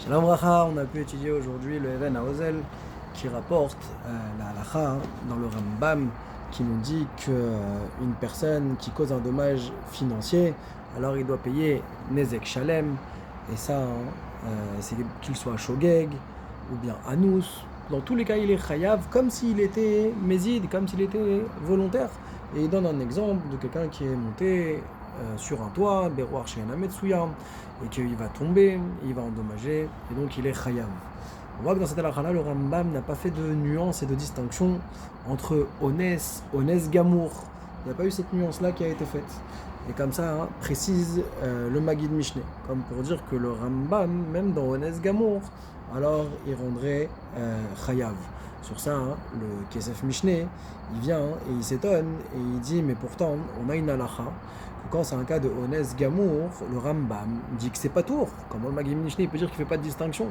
Shalom Bracha, on a pu étudier aujourd'hui le Even Haozel qui rapporte la halacha dans le Rambam qui nous dit qu'une personne qui cause un dommage financier, alors il doit payer Nezek Shalem, et ça, c'est qu'il soit Shogeg ou bien Anous. Dans tous les cas, il est Chayav comme s'il était Mézid, comme s'il était volontaire. Et il donne un exemple de quelqu'un qui est monté sur un toit, Beroar She'ena Metsuya, et qu'il va tomber, il va endommager, et donc il est Chayav. On voit que dans cette halakha-là, le Rambam n'a pas fait de nuance et de distinction entre Ones Gamour. Il n'y a pas eu cette nuance-là qui a été faite. Et comme ça, précise le Maggid Mishneh, comme pour dire que le Rambam, même dans Ones Gamour, alors il rendrait Chayav. Sur ça, le Kesef Mishneh, il vient et il s'étonne et il dit, mais pourtant, on a une halakha, que quand c'est un cas de Ones Gamour, le Rambam dit que c'est pas tour. Comment le Maggid Mishneh peut dire qu'il ne fait pas de distinction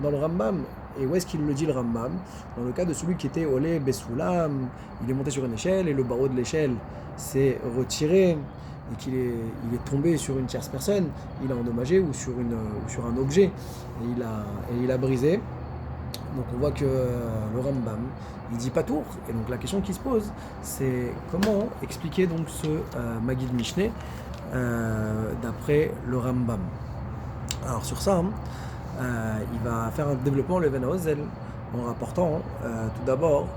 dans le Rambam? Et où est-ce qu'il le dit le Rambam? Dans le cas de celui qui était Olé Besoulam, il est monté sur une échelle et le barreau de l'échelle s'est retiré et qu'il est tombé sur une tierce personne, il a endommagé ou sur un objet et il a brisé. Donc on voit que le Rambam, il dit pas tour. Et donc la question qui se pose, c'est comment expliquer donc ce Maggid Mishneh d'après le Rambam. Alors sur ça, il va faire un développement le Even Haozel en rapportant tout d'abord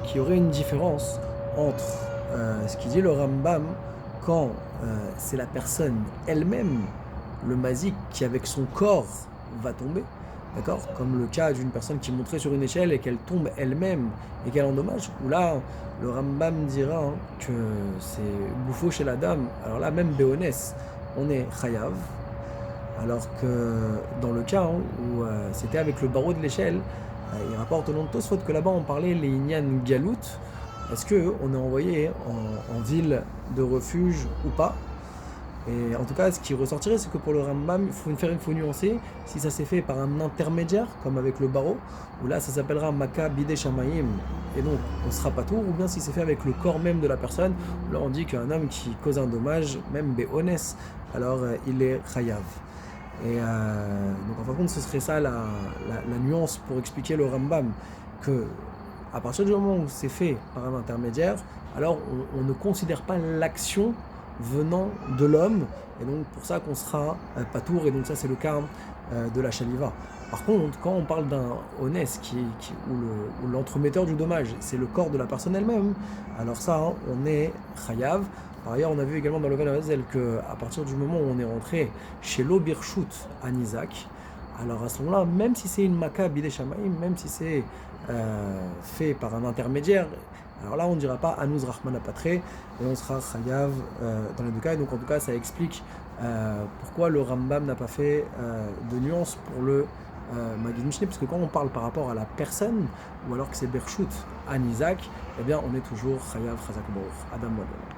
qu'il y aurait une différence entre ce qu'il dit le Rambam quand c'est la personne elle-même, le mazik, qui avec son corps va tomber, d'accord, comme le cas d'une personne qui monterait sur une échelle et qu'elle tombe elle-même et qu'elle endommage, où là le Rambam dira que c'est bouffo chez la dame. Alors là même Béonès, on est chayav. Alors que dans le cas où c'était avec le barreau de l'échelle, il rapporte au nom de Tosfot que là-bas on parlait les Inyan Galout. Est-ce qu'on est envoyé en ville de refuge ou pas? Et en tout cas, ce qui ressortirait, c'est que pour le Rambam, il faut nuancer si ça s'est fait par un intermédiaire, comme avec le barreau, où là ça s'appellera Maka Bide Shamayim, et donc on sera pas tour, ou bien si c'est fait avec le corps même de la personne, où là on dit qu'un homme qui cause un dommage, même Béonès, alors il est Chayav. Et donc en fin de compte, ce serait ça la nuance pour expliquer le Rambam, que à partir du moment où c'est fait par un intermédiaire, alors on ne considère pas l'action venant de l'homme, et donc pour ça qu'on sera patour, et donc ça c'est le cas de la chaliva. Par contre, quand on parle d'un honest où l'entremetteur du dommage, c'est le corps de la personne elle-même, alors ça, on est chayav. Par ailleurs, on a vu également dans le Even Haozel qu'à partir du moment où on est rentré chez l'Obirshut à Nizak, alors à ce moment-là, même si c'est une Maka Bide Shamayim, même si c'est fait par un intermédiaire, alors là on ne dira pas Anouz Rahman Apatre, et on sera Chayav dans les deux cas. Et donc en tout cas ça explique pourquoi le Rambam n'a pas fait de nuance pour le Maggid Mishneh, parce que quand on parle par rapport à la personne, ou alors que c'est Bershut à Nizak, eh bien on est toujours Chayav Chazak Baruch Adam Wadol.